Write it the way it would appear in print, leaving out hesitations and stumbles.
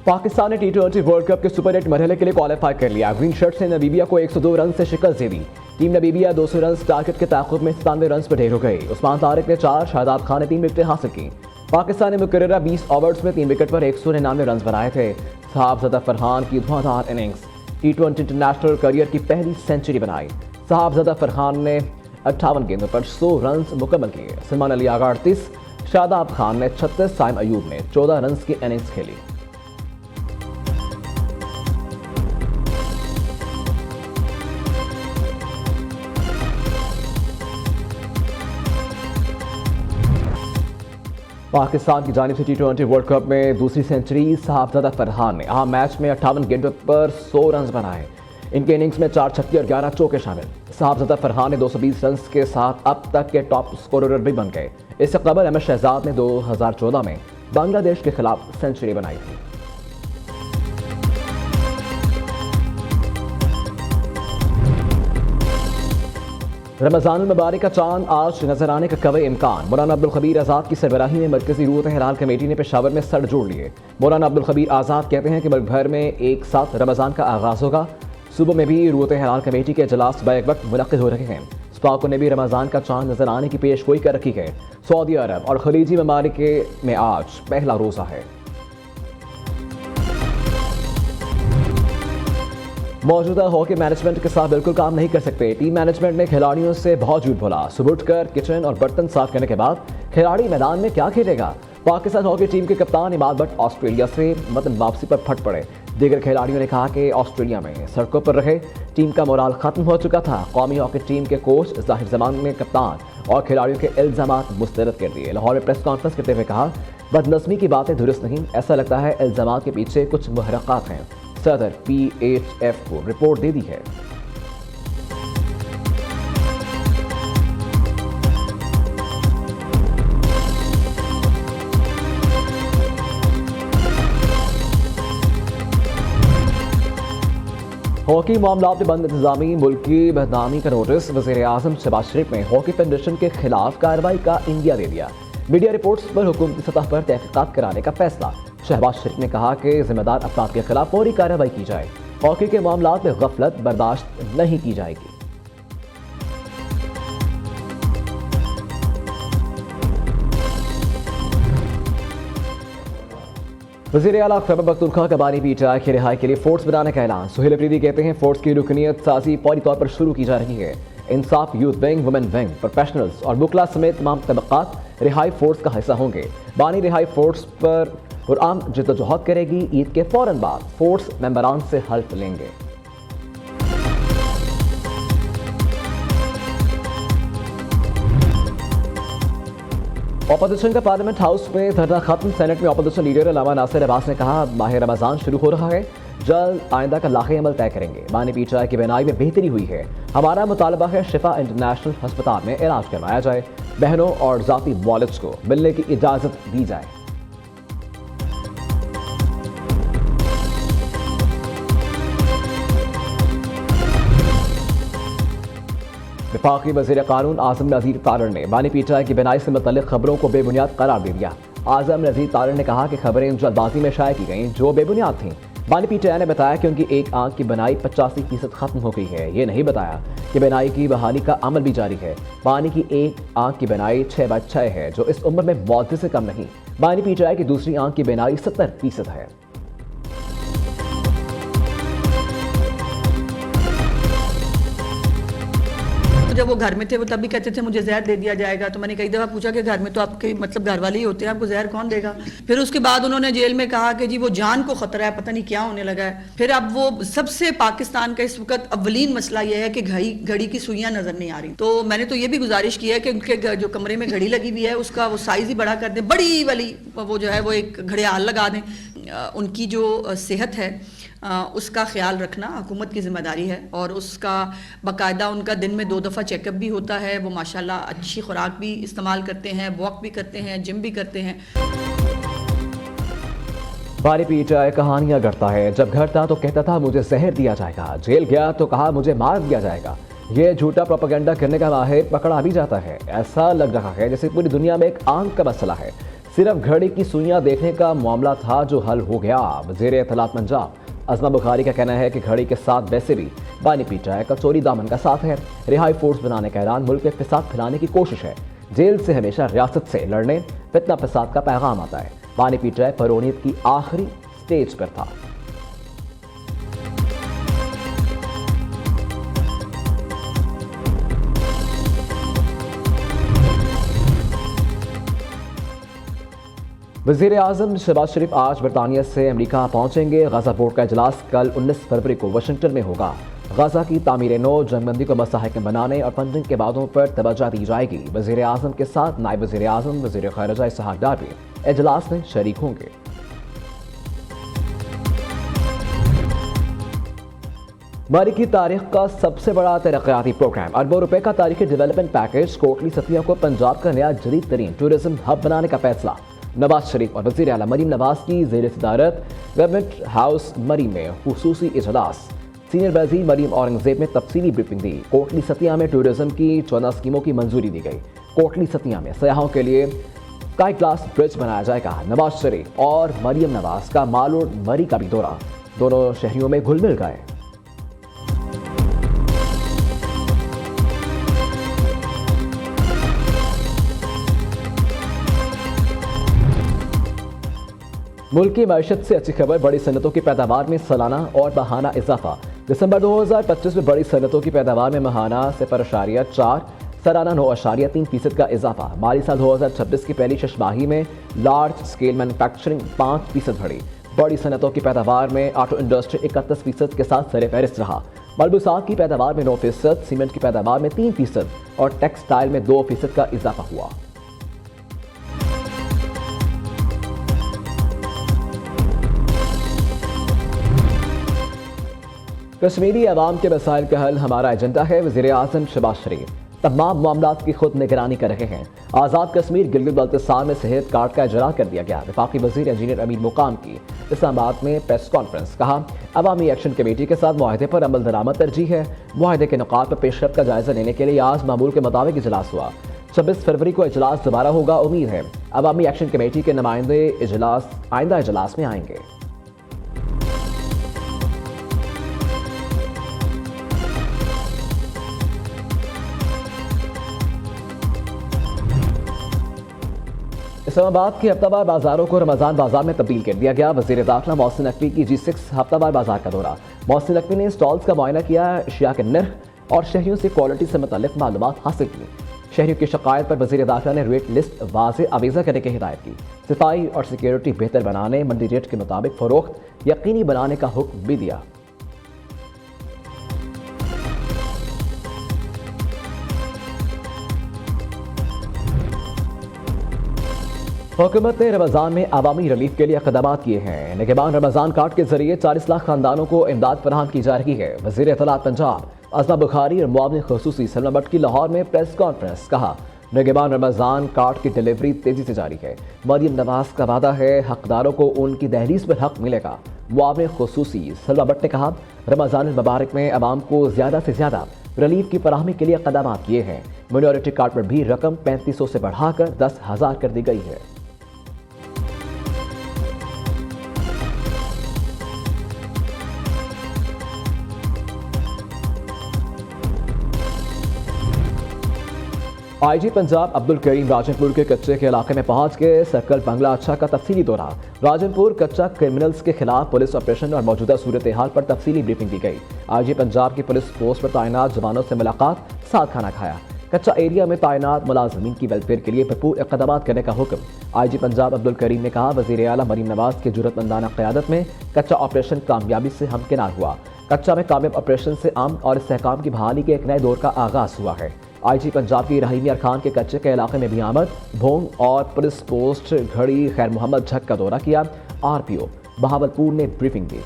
पाकिस्तान ने टी20 world cup के super 8 मरहले के लिए क्वालिफाई कर लिया। ग्रीन शर्ट्स ने नमीबिया को 102 रन से शिकस्त दे दी। टीम नमीबिया 200 रन टारगेट के ताक़ुब में 97 रन पर ढेर हो गई। उस्मान तारिक ने 4, शादाब खान ने 3 विकेटें हासिल की। पाकिस्तान ने मुकर्ररा 20 ओवर्स में 3 विकेट पर 199 रन बनाए थे। साहबजादा फरहान की धुआंधार इनिंग्स टी20 इंटरनेशनल करियर की पहली सेंचुरी बनाई। साहबजादा फरहान ने 58 गेंदों पर 100 रन मुकम्मल किए। सलमान अली आगा 38, शादाब खान ने 36, साइम अयूब ने 14 रन की इनिंग्स खेली। पाकिस्तान की जानिब से टी20 वर्ल्ड कप में दूसरी सेंचुरी साहबजादा फरहान ने अहम मैच में 58 गेंदों पर 100 रन बनाए। इनके इनिंग्स में 4 छक्के और 11 चौके शामिल। साहबजादा फरहान ने 220 रन के साथ अब तक के टॉप स्कोरर भी बन गए। इससे कबल अहमद शहजाद ने 2014 में बांग्लादेश के खिलाफ सेंचुरी बनाई थी। रमजान मुबारक का चांद आज नजर आने का कवे इम्कान। मौलाना अब्दुल खबीर आज़ाद की सरबराही में मरकजी रूत हिलाल कमेटी ने पेशावर में सड़ जोड़ लिए। मौलाना अब्दुल खबीर आज़ाद कहते हैं कि मुल्क भर में एक साथ रमजान का आगाज होगा। सुबह में भी रूत हिलाल कमेटी के इजलास बैक वक्त मुनक्किद हो रहे हैं। स्पाको ने भी रमजान का चांद नजर आने की पेश गोई कर रखी है। सऊदी अरब और खलीजी ममालिक में आज पहला रोजा है। मौजूदा हॉकी मैनेजमेंट के साथ बिल्कुल काम नहीं कर सकते। टीम मैनेजमेंट ने खिलाड़ियों से बहुत झूठ बोला। सुबह उठकर किचन और बर्तन साफ करने के बाद खिलाड़ी मैदान में क्या खेलेगा। पाकिस्तान हॉकी टीम के कप्तान इमाद भट्ट ऑस्ट्रेलिया से वापसी पर फट पड़े। दीगर खिलाड़ियों ने कहा कि ऑस्ट्रेलिया में सड़कों पर रहे टीम का मोराल खत्म हो चुका था। कौमी हॉकी टीम के कोच जाहिर जमान ने कप्तान और खिलाड़ियों के इल्जामात मुस्तरद कर दिए। लाहौर में प्रेस कॉन्फ्रेंस करते हुए कहा, बदनज़मी की बातें दुरुस्त नहीं, ऐसा लगता है इल्जामात के पीछे कुछ मुहर्रकात हैं। सदर PHF को रिपोर्ट दे दी है। हॉकी मामलात में बंद इंतजामी मुल्की बदनामी का नोटिस। वज़ीर आज़म शहबाज शरीफ ने हॉकी फेडरेशन के खिलाफ कार्रवाई का इंडिया दे दिया। मीडिया रिपोर्ट्स पर हुकूमती सतह पर तहकीकात कराने का फैसला। शहबाज शरीफ ने कहा कि जिम्मेदार अफराद के खिलाफ फौरी कार्रवाई की जाए। हॉकी के मामलात में गफलत बर्दाश्त नहीं की जाएगी। वज़ीर आला खैबर पख्तूनख्वा का बानी PTI की रिहाई के लिए फोर्स बनाने का ऐलान। सुहेल अफरीदी कहते हैं फोर्स की रुकनीत साजी फौरी तौर पर शुरू की जा रही है। Insaf youth wing, women wing, professionals और बुकला समेत तमाम तबक़ात रिहाई फोर्स का हिस्सा होंगे। बानी रिहाई फोर्स पर पुरअम जद्दोजहद करेगी। ईद के फौरन बाद फोर्स मेंबरान से हल्फ लेंगे। अपोजिशन का पार्लियामेंट हाउस में धरना खत्म। सेनेट में अपोजिशन लीडर अल्लामा नासिर अब्बास ने कहा, माह रमजान शुरू हो रहा है, जल्द आइंदा का लाहे अमल तय करेंगे। बानी PTI की बनाई में बेहतरी हुई है। हमारा मुतालबा है शिफा इंटरनेशनल अस्पताल में इलाज करवाया जाए। बहनों और जाती वॉलेट्स को मिलने की इजाजत दी जाए। वफाकी वज़ीर कानून आज़म नज़ीर तारड़ ने बानी PTI की बनाई से मुतल्लिक़ खबरों को बेबुनियाद करार दे दिया। आज़म नज़ीर तारड़ ने कहा कि खबरें जल्दबाजी में शाया की गईं जो बेबुनियाद थीं। बानी PTI ने बताया कि उनकी एक आंख की बनाई 85% खत्म हो गई है। ये नहीं बताया कि बनाई की बहाली का अमल भी जारी है। बानी की एक आंख की बनाई 6/6 है जो इस उम्र में मुआवजे से कम नहीं। बानी PTI की दूसरी आंख की बनाई 70% है। जब वो घर में थे वो तब भी कहते थे मुझे जहर दे दिया जाएगा। तो मैंने कई दफ़ा पूछा कि घर में तो आपके मतलब घर वाले ही होते हैं, आपको जहर कौन देगा। फिर उसके बाद उन्होंने जेल में कहा कि जी वो जान को खतरा है, पता नहीं क्या होने लगा है। फिर अब वो सबसे पाकिस्तान का इस वक्त अव्वलीन मसला ये है कि घड़ी की सुइयां नजर नहीं आ रही। तो मैंने तो ये भी गुजारिश की है कि उनके जो कमरे में घड़ी लगी हुई है उसका वो साइज ही बड़ा कर दें, बड़ी वाली वो जो है वो एक घड़ियाल लगा दें। उनकी जो सेहत है उसका ख्याल रखना हुकूमत की ज़िम्मेदारी है और उसका बाकायदा उनका दिन में 2 दफ़ा चेकअप भी होता है। वो माशाल्लाह अच्छी खुराक भी इस्तेमाल करते हैं, वॉक भी करते हैं, जिम भी करते हैं। बानी PTI कहानियां गढ़ता है। जब घर था तो कहता था मुझे जहर दिया जाएगा, जेल गया तो कहा मुझे मार दिया जाएगा। ये झूठा प्रोपेगेंडा करने का माहिर पकड़ा भी जाता है। ऐसा लग रहा है जैसे पूरी दुनिया में एक आंख का मसला है। सिर्फ घड़ी की सुइयां देखने का मामला था जो हल हो गया। वज़ीर इत्तलात पंजाब अज़मा बुखारी का कहना है कि घड़ी के साथ वैसे भी बानी पीटाई का चोरी दामन का साथ है। रिहाई फोर्स बनाने का ऐलान मुल्क में फिसाद फैलाने की कोशिश है। जेल से हमेशा रियासत से लड़ने फितना फसाद का पैगाम आता है। बानी पीटाई फरोनियत की आखिरी स्टेज पर था। वज़ीर आज़म शहबाज शरीफ आज बरतानिया से अमेरिका पहुंचेंगे। गजा बोर्ड का इजलास कल 19 फरवरी को वाशिंगटन में होगा। गजा की तामीर नौ, जंगबंदी को मसाहिक बनाने और फंडिंग के वादों पर तवज्जो दी जाएगी। वज़ीर आज़म के साथ नायब वज़ीर आज़म, वज़ीर ख़ारिजा इसहाक़ डार भी इजलास में शरीक होंगे। मरी की तारीख का सबसे बड़ा तरक्याती प्रोग्राम अरबों रुपए का तारीखी डेवलपमेंट पैकेज कोटली सतिया को पंजाब का नया जदीद तरीन टूरिज्म हब बनाने का फैसला। नवाज शरीफ और वज़ीर आला मरीम नवाज की ज़ेर सदारत गवर्नमेंट हाउस मरी में खुसूसी इजलास। सीनियर वज़ीर मरीम औरंगज़ेब में तफसीली ब्रीफिंग दी। कोटली सतिया में टूरिज्म की 14 स्कीमों की मंजूरी दी गई। कोटली सतिया में सयाहों के लिए स्काई ग्लास ब्रिज बनाया जाएगा। नवाज शरीफ और मरीम नवाज का मालोड मरी का भी दौरा, दोनों शहरियों में घुल मिल गए। मुल्क की मैशत से अच्छी खबर, बड़ी सनतों की पैदावार में सालाना और माहाना इजाफा। दिसंबर 2025 में बड़ी सनतों की पैदावार में माहाना 0.4, सालाना 9.3% का इजाफा। माली साल 2026 की पहली छमाही में लार्ज स्केल मैन्युफैक्चरिंग 5% बढ़ी। बड़ी सनतों की पैदावार में ऑटो इंडस्ट्री 31% के साथ सरफहरिस्त रहा। मलबूसात की पैदावार में 9%, सीमेंट की पैदावार में 3% और टेक्सटाइल में 2% का इजाफा हुआ। कश्मीरी अवाम के मसाइल का हल हमारा एजेंडा है। वज़ीर आज़म शहबाज शरीफ तमाम मामलात की खुद निगरानी कर रहे हैं। आज़ाद कश्मीर गिलगित बल्तिस्तान में सेहत कार्ड का इजरा कर दिया गया। वफाकी वज़ीर इंजीनियर अमीन मुकाम की इस्लामाबाद में प्रेस कॉन्फ्रेंस। कहा, अवामी एक्शन कमेटी के साथ मुआहदे पर अमल दरामद तरजीह है। मुआहदे के नुकात पर पेशरफ्त का जायजा लेने के लिए आज मामूल के मुताबिक इजलास हुआ। 26 फरवरी को इजलास दोबारा होगा। उम्मीद है अवामी एक्शन कमेटी के नुमाइंदे आइंदा इजलास में आएंगे। इस्लामाबाद के हफ्तावार बाजारों को रमजान बाजार में तब्दील कर दिया गया। वज़ीर दाखिला मोहसिन नकवी की G6 हफ्तावार बाजार का दौरा। मोहसिन नकवी ने स्टॉल्स का मुआयना किया, अशिया के निर्ख और शहरियों से क्वालिटी से मुतल्लिक मालूमात हासिल की। शहरियों की शिकायत पर वज़ीर दाखिला ने रेट लिस्ट वाज़े आवेज़ा करने की हिदायत की। सफाई और सिक्योरिटी बेहतर बनाने, मंडी रेट के मुताबिक फरोख्त यकीनी बनाने का हुक्म भी दिया। हुकूमत ने रमज़ान में आवामी रिलीफ के लिए इक़दाम किए हैं। निगहबान रमज़ान कार्ड के जरिए 40 लाख खानदानों को इमदाद फराहम की जा रही है। वज़ीर इत्तलात पंजाब अज़मा बुखारी और मुआविन ख़ुसूसी सलमा भट्ट की लाहौर में प्रेस कॉन्फ्रेंस। कहा, निगहबान रमज़ान कार्ड की डिलीवरी तेजी से जारी है। मरीम नवाज का वादा है हकदारों को उनकी दहलीज पर हक मिलेगा। मुआविन ख़ुसूसी सलमा भट्ट ने कहा, रमज़ान मुबारक में आवाम को ज़्यादा से ज़्यादा रिलीफ की फराहमी के लिए इक़दाम किए हैं। माइनॉरिटी कार्ड पर भी रकम 3500 से बढ़ाकर 10,000 कर दी गई है। IG पंजाब अब्दुल करीम राजनपुर के कच्चे के इलाके में पहुंच के सर्कल बंगला अच्छा का तफसीली दौरा। राजनपुर कच्चा क्रिमिनल्स के खिलाफ पुलिस ऑपरेशन और मौजूदा सूरत हाल पर तफसीली ब्रीफिंग दी गई। IG पंजाब की पुलिस पोस्ट पर तैनात जवानों से मुलाकात, साथ खाना खाया। कच्चा एरिया में तैनात मुलाजमीन की वेलफेयर के लिए भरपूर इक़दाम करने का हुक्म। IG पंजाब अब्दुल करीम ने कहा, वज़ीर आला मरीम नवाज की जुर्रतमंदाना क़यादत में कच्चा ऑपरेशन कामयाबी से हमकिनार हुआ। कच्चा में कामयाब ऑपरेशन से अमन और इस्तेहकाम की बहाली के एक नए दौर का आगाज़ हुआ है। IG पंजाब की रहीम यार खान के कच्चे के इलाके में भी आमद, भोंग और पुलिस पोस्ट घड़ी खैर मोहम्मद झक का दौरा किया। RPO बहावलपुर ने ब्रीफिंग दी।